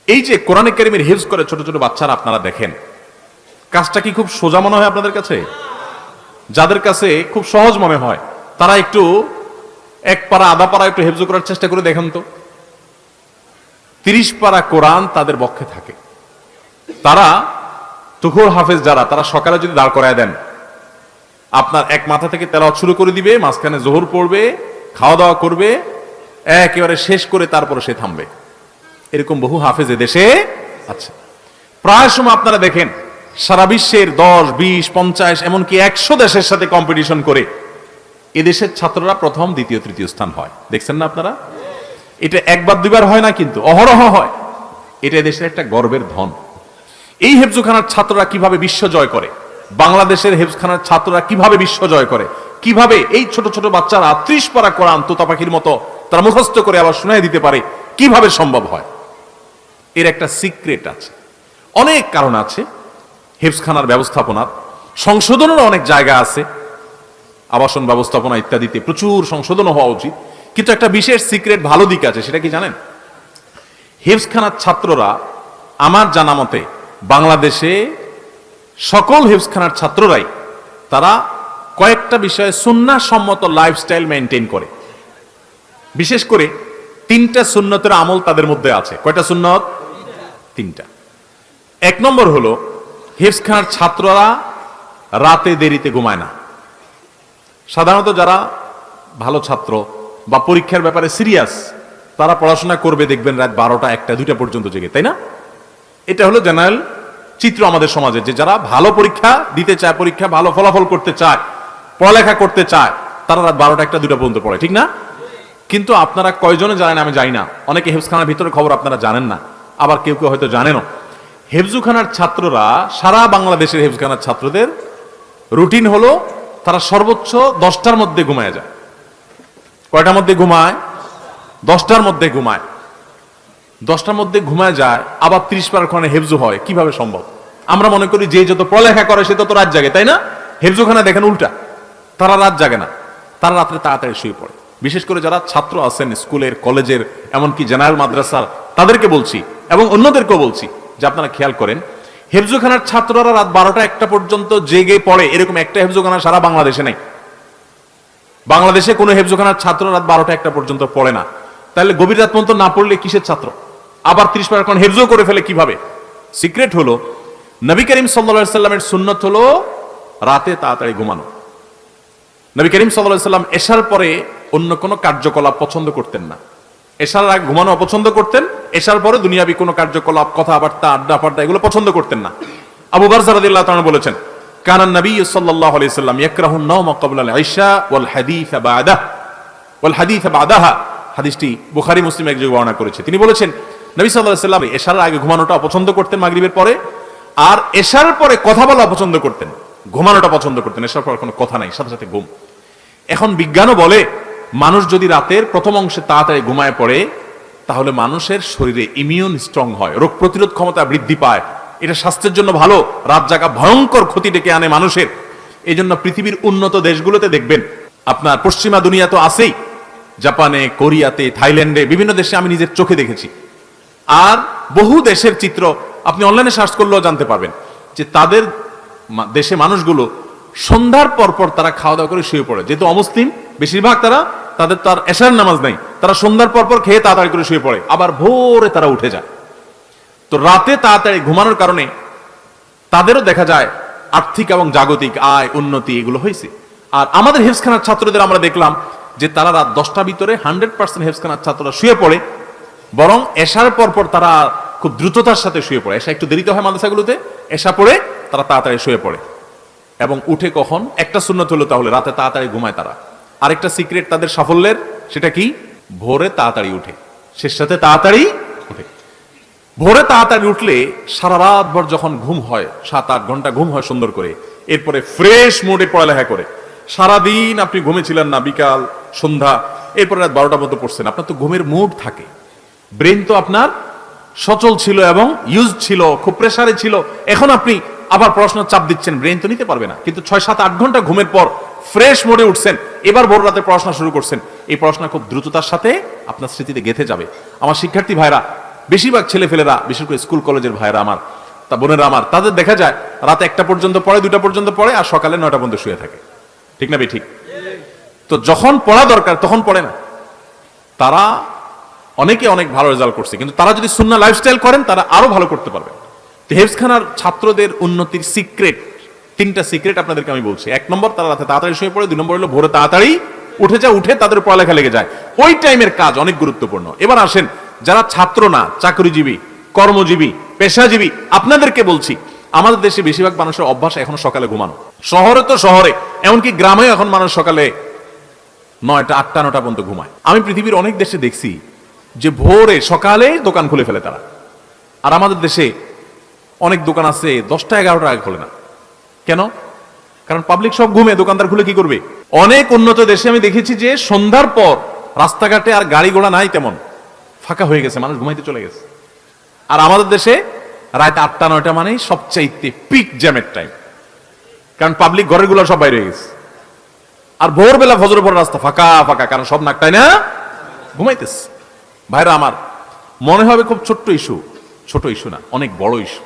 এই যে কোরআনে কারিমের হিফজ করে ছোট ছোট বাচ্চারা, আপনারা দেখেন কাজটা কি খুব সোজা মনে হয় আপনাদের কাছে? যাদের কাছে খুব সহজ মনে হয় তারা একটু এক পারা আধা পারা একটু হিফজ করার চেষ্টা করে দেখেন তো। 30 পারা কোরআন তাদের পক্ষে থাকে। তারা তুখুর হাফেজ যারা, তারা সকালে যদি দাঁড় করায় দেন, আপনার এক মাথা থেকে তেলাওয়াত শুরু করে দিবে, মাঝখানে জোহর পড়বে, খাওয়া দাওয়া করবে, একেবারে শেষ করে তারপরে সে থামবে। এরকম বহু হাফেজ এদেশে আছে। প্রায় সময় আপনারা দেখেন সারা বিশ্বের 10, 20, 50 এমনকি 100 দেশের সাথে কম্পিটিশন করে এদেশের ছাত্ররা প্রথম, দ্বিতীয়, তৃতীয় স্থান হয়। দেখছেন না আপনারা? এটা একবার দুইবার হয় না, কিন্তু অহরহ হয়। এটা এদেশের একটা গর্বের ধন। এই হেফজুখানার ছাত্ররা কিভাবে বিশ্ব জয় করে, বাংলাদেশের হেফজখানার ছাত্ররা কিভাবে বিশ্ব জয় করে, কিভাবে এই ছোট ছোট বাচ্চারা 30 পারা কোরআন তোতা পাখির মতো তারা মুখস্থ করে আবার শুনাই দিতে পারে, কিভাবে সম্ভব হয়? এর একটা সিক্রেট আছে, অনেক কারণ আছে। হেফজখানার ব্যবস্থাপনার সংশোধনের অনেক জায়গা আছে, আবাসন ব্যবস্থাপনা ইত্যাদিতে প্রচুর সংশোধন হওয়া উচিত। কিন্তু একটা বিশেষ সিক্রেট ভালো দিক আছে, সেটা কি জানেন? হেফজখানার ছাত্ররা, আমার জানা মতে বাংলাদেশে সকল হেফজখানার ছাত্ররাই তারা কয়েকটা বিষয়ে সুন্নাহ সম্মত লাইফস্টাইল মেনটেন করে। বিশেষ করে 3টা সুন্নতের আমল তাদের মধ্যে আছে। কয়টা সুন্নত? 3টা। 1 নম্বর হলো, হেফজখানার ছাত্ররা রাতে দেরিতে ঘুমায় না। সাধারণত যারা ভালো ছাত্র বা পরীক্ষার ব্যাপারে সিরিয়াস, তারা পড়াশোনা করবে দেখবেন রাত 12টা, 1টা, 2টা পর্যন্ত জেগে, তাই না? এটা হলো জেনারেল চিত্র আমাদের সমাজে, যে যারা ভালো পরীক্ষা দিতে চায়, পরীক্ষা ভালো ফলাফল করতে চায়, পড়ালেখা করতে চায়, তারা রাত 12টা, 1টা, 2টা পর্যন্ত পড়ে, ঠিক না? কিন্তু আপনারা কয়জনে জানেন, আমি জানি না, অনেকে হেফজখানার ভিতরে খবর আপনারা জানেন না, আবার কেউ কেউ হয়তো জানেনও। হেফজুখানার ছাত্ররা, সারা বাংলাদেশের হেফজখানার ছাত্রদের রুটিন হলো তারা সর্বোচ্চ 10টার মধ্যে ঘুমায় যায়। কয়টার মধ্যে ঘুমায়? 10টার মধ্যে ঘুমায়। 10টার মধ্যে ঘুমায় যায়, আবার 30 পারা কোরআন হেফজু হয়। কিভাবে সম্ভব? আমরা মনে করি যে যত পড়ালেখা করে সে তত রাত জাগে, তাই না? হেফজুখানা দেখেন উল্টা, তারা রাত জাগে না, তারা রাত্রে তাড়াতাড়ি শুয়ে পড়ে। বিশেষ করে যারা ছাত্র আছেন স্কুলের, কলেজের, এমনকি জেনারেল মাদ্রাসার, তাদেরকে বলছি এবং অন্যদেরকেও বলছি যে আপনারা খেয়াল করেন, হেফজুখানার ছাত্ররা রাত 12টা, 1টা পর্যন্ত জেগে পড়ে, এরকম একটা হেফজুখানা সারা বাংলাদেশে নেই। বাংলাদেশে কোনো হেফজুখানার ছাত্র রাত 12টা, 1টা পর্যন্ত পড়ে না। তাহলে গভীর রাত পর্যন্ত না পড়লে কিসের ছাত্র? আবার 30 পারা কোরআন হেফজও করে ফেলে কিভাবে? সিক্রেট হলো, নবী করিম সাল্লাল্লাহু আলাইহি সাল্লামের সুন্নাত হলো রাতে তাড়াতাড়ি ঘুমানো। নবী করিম সাল্লাল্লাহু আলাইহি সাল্লাম এশার পরে অন্য কোনো কার্যকলাপ পছন্দ করতেন না। এশার আগে ঘুমানো অপছন্দ করতেন, এশার পরে দুনিয়াবি কোনো কার্যকলাপ, কথাবার্তা, আড্ডা ফাড্ডা এগুলো পছন্দ করতেন না। আবু বারজা রাদিয়াল্লাহু তাআলা বলেছেন, কানান নবী সাল্লাল্লাহু আলাইহি সাল্লাম ইয়াকরাহু আন-নাওমা ক্বাবলা আল-ইশা ওয়াল হাদিসা বা'দাহা। হাদিসটি বুখারী মুসলিম এক জায়গায় বর্ণনা করেছে। তিনি বলেছেন, নবী সাল্লাল্লাহু আলাইহি সাল্লাম এশার আগে ঘুমানোটা অপছন্দ করতেন মাগরিবের পরে, আর এশার পরে কথা বলা অপছন্দ করতেন, ঘুমানোটা পছন্দ করতেন। এশার পরে কোনো কথা নাই, সাথে সাথে ঘুম। এখন বিজ্ঞানও বলে, মানুষ যদি রাতের প্রথম অংশে তাড়াতাড়ি ঘুমায় পড়ে, তাহলে মানুষের শরীরে ইমিউন স্ট্রং হয়, রোগ প্রতিরোধ ক্ষমতা বৃদ্ধি পায়। এটা স্বাস্থ্যের জন্য ভালো। রাত জাগা ভয়ঙ্কর ক্ষতি ডেকে আনে মানুষের। এই জন্য পৃথিবীর উন্নত দেশগুলোতে দেখবেন, আপনার পশ্চিমা দুনিয়া তো আছেই, জাপানে, কোরিয়াতে, থাইল্যান্ডে, বিভিন্ন দেশে আমি নিজের চোখে দেখেছি। আর বহু দেশের চিত্র আপনি অনলাইনে সার্চ করলেও জানতে পারবেন, যে তাদের দেশে মানুষগুলো সন্ধ্যার পরপর তারা খাওয়া দাওয়া করে শুয়ে পড়ে। যেহেতু অমুসলিম বেশিরভাগ, তাদের তো আর এশার নামাজ নাই, তারা সন্ধ্যার পরপর খেয়ে তাড়াতাড়ি করে শুয়ে পড়ে, আবার ভোরে তারা উঠে যায়। তো রাতে তাড়াতাড়ি ঘুমানোর কারণে তাদেরও দেখা যায় আর্থিক এবং জাগতিক আয় উন্নতি এগুলো হয়েছে। আর আমাদের হেফজখানার ছাত্রদের আমরা দেখলাম যে তারা রাত 10টার ভিতরে 100% হেফজখানার ছাত্ররা শুয়ে পড়ে, বরং এশার পরপর তারা খুব দ্রুততার সাথে শুয়ে পড়ে। এশা একটু দেরিতে হয় মাদ্রাসাগুলোতে, এশা পড়ে তারা তাড়াতাড়ি শুয়ে পড়ে এবং উঠে কখন? একটা সুন্নত হলো তাহলে রাতে তাড়াতাড়ি ঘুমায় তারা। আরেকটা সিক্রেট তাদের সাফল্যের, সেটা কি? ভোরে তাড়াতাড়ি উঠে, শেষ সাথে তাড়াতাড়ি উঠে। ভোরে তাড়াতাড়ি উঠলে সারা রাত ভর যখন ঘুম হয়, 7-8 ঘন্টা ঘুম হয় সুন্দর করে, এরপরে ফ্রেশ মুডে পড়ালেখা করে। সারাদিন আপনি ঘুমেছিলেন না, বিকাল, সন্ধ্যা, এরপরে রাত 12টার মতো পড়ছেন, আপনার তো ঘুমের মুড থাকে, ব্রেন তো আপনার সচল ছিল এবং ইউজ ছিল, খুব প্রেসারে ছিল। এখন আপনি আবার পড়াশোনার চাপ দিচ্ছেন, ব্রেন তো নিতে পারবে না। কিন্তু 6-7-8 ঘন্টা ঘুমের পর ফ্রেশ মোডে উঠছেন, এবার ভোর রাতে পড়াশোনা শুরু করছেন, এই পড়াশোনা খুব দ্রুততার সাথে আপনার স্মৃতিতে গেঁথে যাবে। আমার শিক্ষার্থী ভাইরা, বেশিরভাগ ছেলেফেলেরা, বিশেষ করে স্কুল কলেজের ভাইয়েরা আমার, তা বোনেরা আমার, তাদের দেখা যায় রাত 1টা পর্যন্ত পড়ে, 2টা পর্যন্ত পড়ে, আর সকালে 9টা পর্যন্ত শুয়ে থাকে। ঠিক না ভাই? ঠিক। তো যখন পড়া দরকার তখন পড়ে না। তারা অনেকে অনেক ভালো রেজাল্ট করছে, কিন্তু তারা যদি সুন্নাহ লাইফস্টাইল করেন তারা আরো ভালো করতে পারবে। হেফজখানার ছাত্রদের উন্নতির সিক্রেট, 3টা সিক্রেট আপনাদেরকে আমি বলছি। 1 নম্বর, তারা রাতে তাড়াতাড়ি শুয়ে পড়ে। 2 নম্বর হলো ভোরে তাড়াতাড়ি উঠে যায়, উঠে তাদের পড়ালেখা লেগে যায়। ওই টাইমের কাজ অনেক গুরুত্বপূর্ণ। এবার আসেন, যারা ছাত্র না, চাকরিজীবী, কর্মজীবী, পেশাজীবী, আপনাদেরকে বলছি, আমাদের দেশে বেশিরভাগ মানুষের অভ্যাস এখনো সকালে ঘুমানো। শহরে তো শহরে, এমনকি গ্রামেও এখন মানুষ সকালে 9টা, 8টা, 9টা পর্যন্ত ঘুমায়। আমি পৃথিবীর অনেক দেশে দেখছি যে ভোরে সকালে দোকান খুলে ফেলে তারা। আর আমাদের দেশে অনেক দোকান আছে 10টা, 11টা আগে খোলে না। কেন? কারণ পাবলিক সব ঘুমে, দোকানদার খুলে কি করবে? অনেক উন্নত দেশে আমি দেখেছি যে সন্ধ্যার পর রাস্তাঘাটে আর গাড়ি ঘোড়া নাই, তেমন ফাঁকা হয়ে গেছে, মানুষ ঘুমাইতে চলে গেছে। আর আমাদের দেশে রাত 8টা, 9টা মানেই সবচাইতে পিক জ্যামের টাইম, কারণ পাবলিক ঘরের গুলো সব বাইরে হয়ে গেছে। আর ভোরবেলা ফজরের পর রাস্তা ফাঁকা ফাঁকা, কারণ সব নাকটাই না ঘুমাইতেছে। ভাইরা আমার, মনে হবে খুব ছোট্ট ইস্যু, ছোট ইস্যু না, অনেক বড় ইস্যু।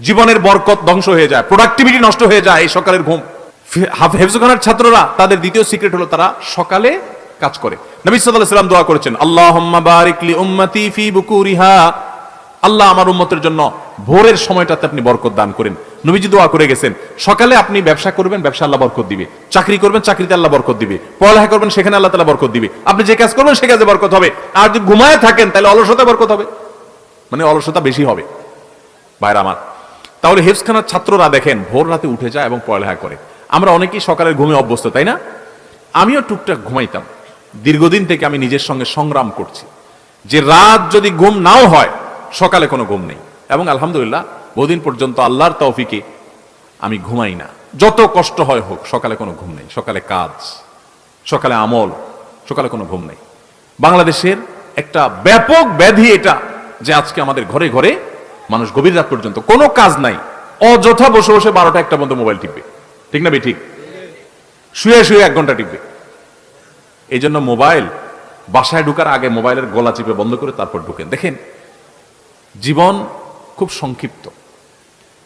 জীবনের বরকত ধ্বংস হয়ে যায়, প্রোডাক্টিভিটি নষ্ট হয়ে যায় এই সকালের ঘুম। হেফজখানার ছাত্ররা, তাদের দ্বিতীয় সিক্রেট হলো তারা সকালে কাজ করে। নবী সাল্লাল্লাহু আলাইহি ওয়াসাল্লাম দোয়া করেছেন, আল্লাহুম্মা বারিক লি উম্মতি ফি বুকুরিহা, আল্লাহ আমার উম্মতের জন্য ভোরের সময়টাতে আপনি বরকত দান করেন। নবীজি দোয়া করে গেছেন, সকালে আপনি ব্যবসা করবেন, ব্যবসা আল্লাহ বরকত দিবে। চাকরি করবেন, চাকরিতে আল্লাহ বরকত দিবে। পড়ালেখা করবেন, সেখানে আল্লাহ তাআলা বরকত দিবে। আপনি যে কাজ করবেন সে কাজে বরকত হবে। আর যদি ঘুমায় থাকেন তাহলে অলসতা বরকত হবে, মানে অলসতা বেশি হবে। ভাইরা আমার, তাহলে হেফজখানার ছাত্ররা দেখেন ভোর রাতে উঠে যায় এবং পড়ালেখা করে। আমরা অনেকেই সকালের ঘুমে অভ্যস্ত, তাই না? আমিও টুকটাক ঘুমাইতাম। দীর্ঘদিন থেকে আমি নিজের সঙ্গে সংগ্রাম করছি যে রাত যদি ঘুম নাও হয়, সকালে কোনো ঘুম নেই। এবং আলহামদুলিল্লাহ বহুদিন পর্যন্ত আল্লাহর তৌফিকে আমি ঘুমাই না। যত কষ্ট হয় হোক, সকালে কোনো ঘুম নেই। সকালে কাজ, সকালে আমল, সকালে কোনো ঘুম নেই। বাংলাদেশের একটা ব্যাপক ব্যাধি এটা, যে আজকে আমাদের ঘরে ঘরে মানুষ গভীর রাত পর্যন্ত কোনো কাজ নাই, অযথা বসে বসে 12টা, 1টা পর্যন্ত মোবাইল টিপবে। ঠিক না ভাই? ঠিক। শুয়ে শুয়ে 1 ঘন্টা টিপবে। এই জন্য মোবাইল, বাসায় ঢুকার আগে মোবাইলের গলা চিপে বন্ধ করে তারপর ঢুকেন। দেখেন, জীবন খুব সংক্ষিপ্ত,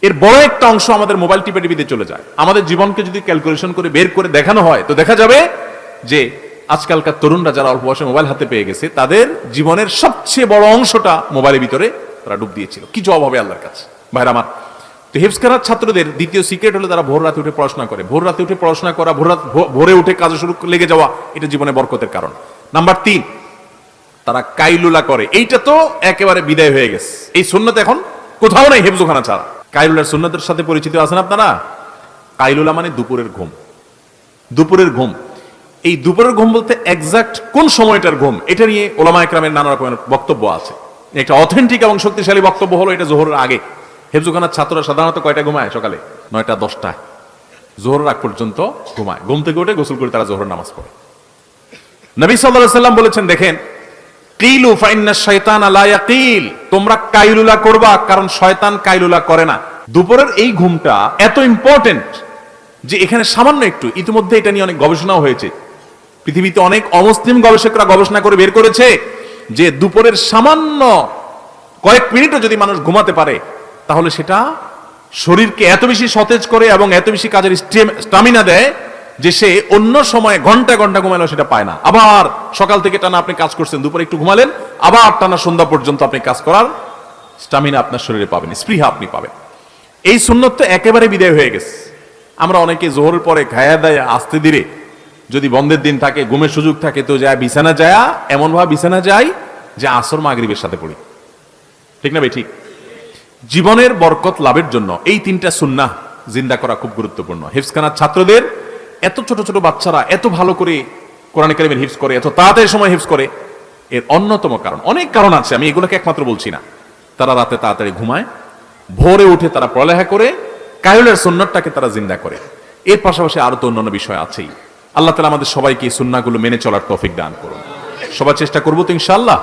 এর বড় একটা অংশ আমাদের মোবাইল টিপে টিপিতে চলে যায়। আমাদের জীবনকে যদি ক্যালকুলেশন করে বের করে দেখানো হয়, তো দেখা যাবে যে আজকালকার তরুণরা যারা অল্প বয়সে মোবাইল হাতে পেয়ে গেছে, তাদের জীবনের সবচেয়ে বড় অংশটা মোবাইলের ভিতরে তারা ডুব দিয়েছিল। কি জবাব হবে আল্লাহর কাছে? ভাইরা আমার, তো হেফজখানার ছাত্রদের দ্বিতীয় সিক্রেট হলো তারা ভোর রাতে উঠে পড়াশোনা করে। ভোর রাতে উঠে পড়াশোনা করা, ভোরে উঠে কাজে শুরু লেগে যাওয়া, এটা জীবনে বরকতের কারণ। নাম্বার 3, তারা কাইলুলা করে। এইটা তো একেবারে বিদায় হয়ে গেছে, এই সুন্নত এখন কোথাও নাই হেফজখানা ছাড়া। কাইলুলার সুন্নতের সাথে পরিচিত আছেন আপনারা? কাইলুলা মানে দুপুরের ঘুম। দুপুরের ঘুম, এই দুপুরের ঘুম বলতে এক্সাক্ট কোন সময়টার ঘুম, এটা নিয়ে ওলামায়ে কেরামের নানা রকমের বক্তব্য আছে। একটা অথেন্টিক এবং শক্তিশালী বক্তব্য হলো এটা যোহরের আগে। হেফজখানার ছাত্ররা সাধারণত কয়টা ঘুমায়? সকালে 9টা, 10টা, যোহরের আগ পর্যন্ত ঘুমায়। ঘুম থেকে উঠে গোসল করে তারা যোহরের নামাজ পড়ে। নবী সাল্লাল্লাহু আলাইহি ওয়াসাল্লাম বলেছেন, দেখেন, কিলু ফাইন্না শাইতানা লা ইয়াকিল, তোমরা কাইলুলা করবা, কারণ শয়তান কাইলুলা করে না। দুপুরের এই ঘুমটা এত ইম্পর্টেন্ট যে এখানে সামান্য একটু, ইতিমধ্যে এটা নিয়ে অনেক গবেষণাও হয়েছে। পৃথিবীতে অনেক অমুসলিম গবেষকরা গবেষণা করে বের করেছে যে দুপুরের সামান্য কয়েক মিনিটও যদি মানুষ ঘুমাতে পারে, তাহলে সেটা শরীরকে এত বেশি সতেজ করে এবং এত বেশি কাজের স্টামিনা দেয় যে সে অন্য সময় ঘন্টা ঘন্টা ঘুমালেও সেটা পায় না। আবার সকাল থেকে টানা আপনি কাজ করছেন, দুপুরে একটু ঘুমালেন, আবার টানা সন্ধ্যা পর্যন্ত আপনি কাজ করার স্টামিনা আপনার শরীরে পাবেন, স্পৃহা আপনি পাবেন। এই সুন্নত তো একেবারে বিদায় হয়ে গেছে। আমরা অনেকে জোহরের পরে খায়া দায়া আস্তে ধীরে, যদি বন্ধের দিন থাকে, ঘুমের সুযোগ থাকে, তো যায় বিছানা যায়, এমন ভাবে বিছানা যায় যে আসর মাগরিবের সাথে পড়ি। ঠিক না ভাই? ঠিক। জীবনের বরকত লাভের জন্য এই 3টা সুন্নাহ জিন্দা করা খুব গুরুত্বপূর্ণ। হেফজখানার ছাত্রদের, এত ছোট ছোট বাচ্চারা এত ভালো করে কোরআন কারীমের হিফজ করে, এত তাড়াতাড়ি সময় হিফজ করে, এর অন্যতম কারণ, অনেক কারণ আছে, আমি এগুলোকে একমাত্র বলছি না। তারা রাতে তাড়াতাড়ি ঘুমায়, ভোরে উঠে তারা পড়ালেখা করে, কায়ুলের সুন্নতটাকে তারা জিন্দা করে। এর পাশাপাশি আরো তো অন্যান্য বিষয় আছেই। আল্লাহ তাআলা আমাদের সবাইকে এই সুন্নাহগুলো মেনে চলার তৌফিক দান করুন। সবাই চেষ্টা করবো তো ইনশাআল্লাহ।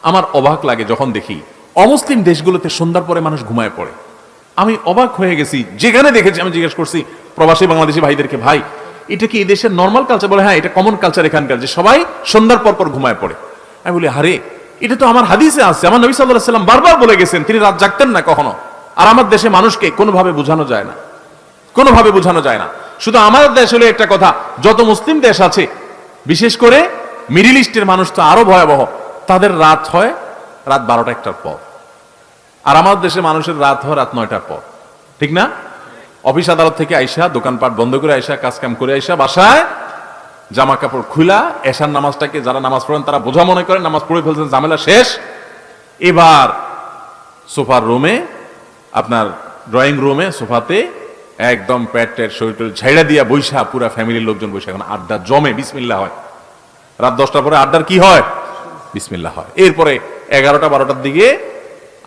আমার অবাক লাগে যখন দেখি অমুসলিম দেশগুলোতে সন্ধ্যার পরে মানুষ ঘুমায় পড়ে। আমি অবাক হয়ে গেছি, যেখানে দেখেছি আমি জিজ্ঞেস করছি প্রবাসী বাংলাদেশি ভাইদেরকে, ভাই এটা কি এই দেশের নর্মাল কালচার? বলে হ্যাঁ, এটা কমন কালচার এখানকার, যে সবাই সন্ধ্যার পর পর ঘুমায় পড়ে। আমি বলি, আরে এটা তো আমার হাদিসে আছে, আমার নবী সাল্লাল্লাহু আলাইহি ওয়াসাল্লাম বারবার বলে গেছেন, তিনি রাত জাগতেন না কখনো। আর আমার দেশে মানুষকে কোনোভাবে বোঝানো যায় না, কোনোভাবে বোঝানো যায় না। শুধু আমাদের দেশ হলো একটা কথা, যত মুসলিম দেশ আছে বিশেষ করে মিডিল ইস্টের মানুষ তো আরো ভয়াবহ, তাদের রাত হয় রাত 12টা 1টার পর, আর আমাদের দেশে মানুষের রাত হয় রাত 9টার পর, ঠিক না? অফিস আদালত থেকে আইসা, দোকানপাট বন্ধ করে আইসা, কাজ কাম করে আইসা বাসায় জামা কাপড় খুলা, এশার নামাজটাকে যারা নামাজ পড়েন তারা বোঝা মনে করেন নামাজ পড়ে ফেলছেন, ঝামেলা শেষ। এবার সোফার রুমে, আপনার ড্রয়িং রুমে সোফাতে একদম প্যাটের শরীর ঝাইড়া দিয়া বৈশা, পুরা ফ্যামিলির লোকজন বৈশা এখন আড্ডা জমে, বিসমিল্লাহ হয়। রাত 10টার পরে আড্ডার কি হয়? বিসমিল্লাহ হয়। এরপরে 11টা 12টার দিকে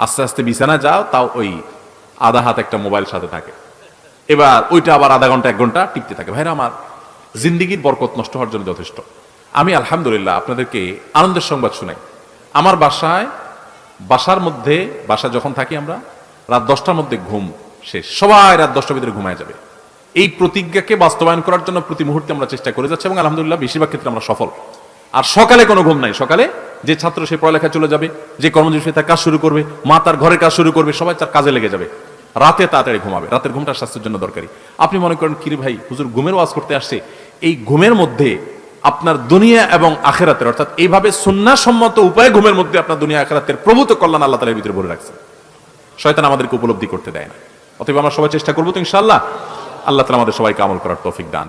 আস্তে আস্তে বিছানা যাও, তাও ওই আধা হাত একটা মোবাইল সাথে থাকে। এবার ওইটা আবার আধা ঘন্টা 1 ঘন্টা টিপতে থাকে। ভাইরা আমার, জিন্দিগির বরকত নষ্ট হওয়ার জন্য যথেষ্ট। আমি আলহামদুলিল্লাহ আপনাদেরকে আনন্দের সংবাদ শুনাই। আমার বাসার মধ্যে যখন থাকি আমরা, রাত 10টার মধ্যে ঘুম শেষ, সবাই রাত 10টার ভিতরে ঘুমায় যাবে। এই প্রতিজ্ঞাকে বাস্তবায়ন করার জন্য প্রতি মুহূর্তে আমরা চেষ্টা করে যাচ্ছি এবং আলহামদুলিল্লাহ বেশিরভাগ ক্ষেত্রে আমরা সফল। আর সকালে কোনো ঘুম নাই, সকালে যে ছাত্র সে পড়ালেখা চলে যাবে, যে কর্মজীবী তার কাজ শুরু করবে, মা তার ঘরের কাজ শুরু করবে, সবাই তার কাজে লেগে যাবে। রাতে তাড়াতাড়ি ঘুমাবে, রাতের ঘুমটা স্বাস্থ্যের জন্য দরকারি। আপনি মনে করেন কিরে ভাই, হুজুর ঘুমের ওয়াজ করতে আসছে, এই ঘুমের মধ্যে আপনার দুনিয়া এবং আখিরাতের, অর্থাৎ এইভাবে সুন্নাহসম্মত উপায়ে ঘুমের মধ্যে আপনার দুনিয়া আখিরাতের প্রভূত কল্যাণ আল্লাহ তাআলার ভিতরে ভরে রাখছে। শয়তান আমাদেরকে উপলব্ধি করতে দেয় না। অতএব আমরা সবাই চেষ্টা করবো তো ইনশাআল্লাহ। আল্লাহ তাআলা আমাদের সবাইকে আমল করার তৌফিক দান।